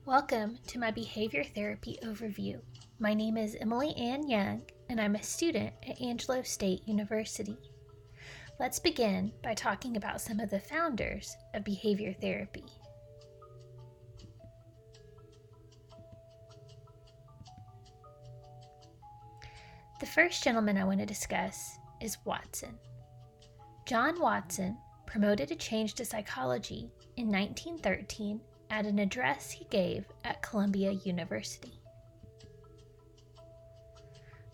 Welcome to my behavior therapy overview. My name is Emily Ann Young, and I'm a student at Angelo State University. Let's begin by talking about some of the founders of behavior therapy. The first gentleman I want to discuss is Watson. John Watson promoted a change to psychology in 1913 at an address he gave at Columbia University.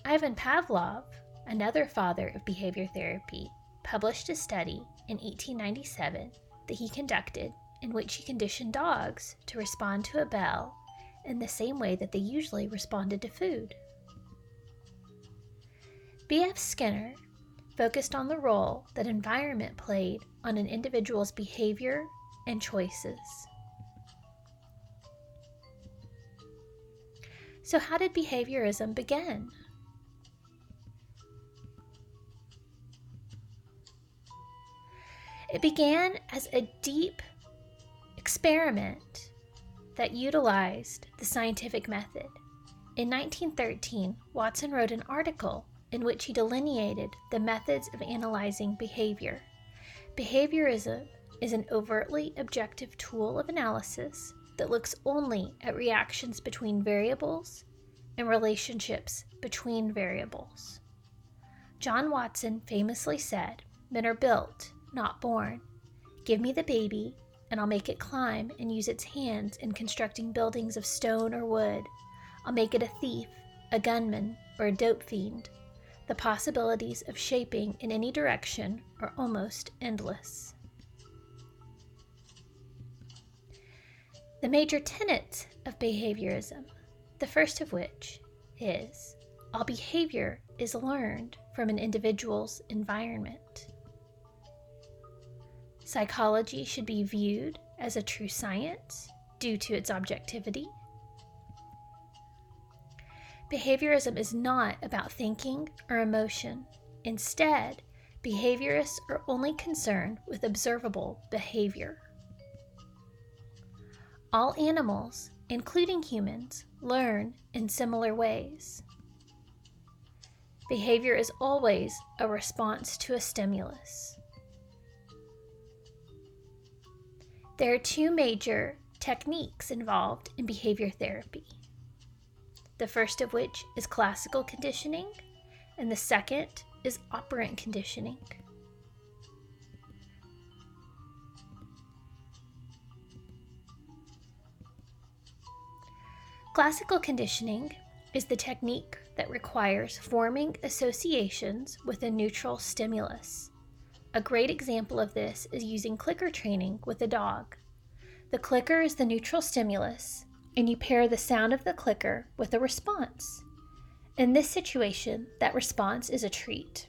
Ivan Pavlov, another father of behavior therapy, published a study in 1897 that he conducted in which he conditioned dogs to respond to a bell in the same way that they usually responded to food. B.F. Skinner focused on the role that environment played on an individual's behavior and choices. So how did behaviorism begin? It began as a deep experiment that utilized the scientific method. In 1913, Watson wrote an article in which he delineated the methods of analyzing behavior. Behaviorism is an overtly objective tool of analysis that looks only at reactions between variables and relationships between variables. John Watson famously said, "Men are built, not born. Give me the baby, and I'll make it climb and use its hands in constructing buildings of stone or wood. I'll make it a thief, a gunman, or a dope fiend. The possibilities of shaping in any direction are almost endless." The major tenets of behaviorism, the first of which is all behavior is learned from an individual's environment. Psychology should be viewed as a true science due to its objectivity. Behaviorism is not about thinking or emotion. Instead, behaviorists are only concerned with observable behavior. All animals, including humans, learn in similar ways. Behavior is always a response to a stimulus. There are two major techniques involved in behavior therapy. The first of which is classical conditioning, and the second is operant conditioning. Classical conditioning is the technique that requires forming associations with a neutral stimulus. A great example of this is using clicker training with a dog. The clicker is the neutral stimulus, and you pair the sound of the clicker with a response. In this situation, that response is a treat.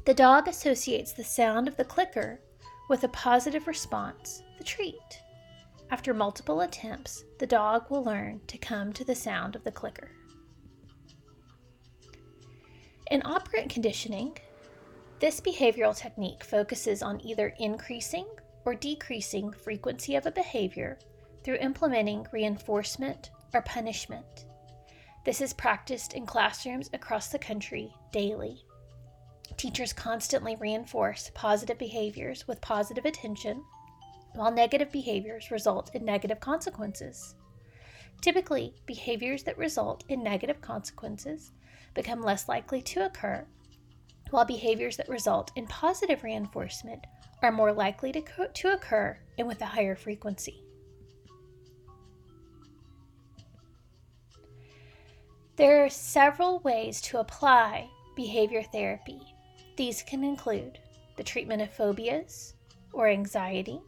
The dog associates the sound of the clicker with a positive response, the treat. After multiple attempts, the dog will learn to come to the sound of the clicker. In operant conditioning, this behavioral technique focuses on either increasing or decreasing frequency of a behavior through implementing reinforcement or punishment. This is practiced in classrooms across the country daily. Teachers constantly reinforce positive behaviors with positive attention, while negative behaviors result in negative consequences. Typically, behaviors that result in negative consequences become less likely to occur, while behaviors that result in positive reinforcement are more likely to occur and with a higher frequency. There are several ways to apply behavior therapy. These can include the treatment of phobias or anxiety,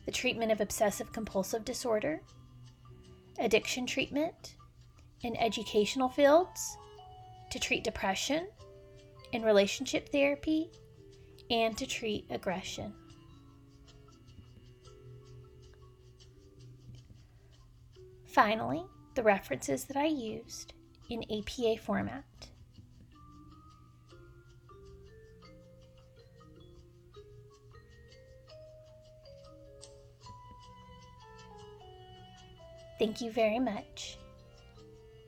the treatment of obsessive-compulsive disorder, addiction treatment, in educational fields, to treat depression, in relationship therapy, and to treat aggression. Finally, the references that I used in APA format. Thank you very much.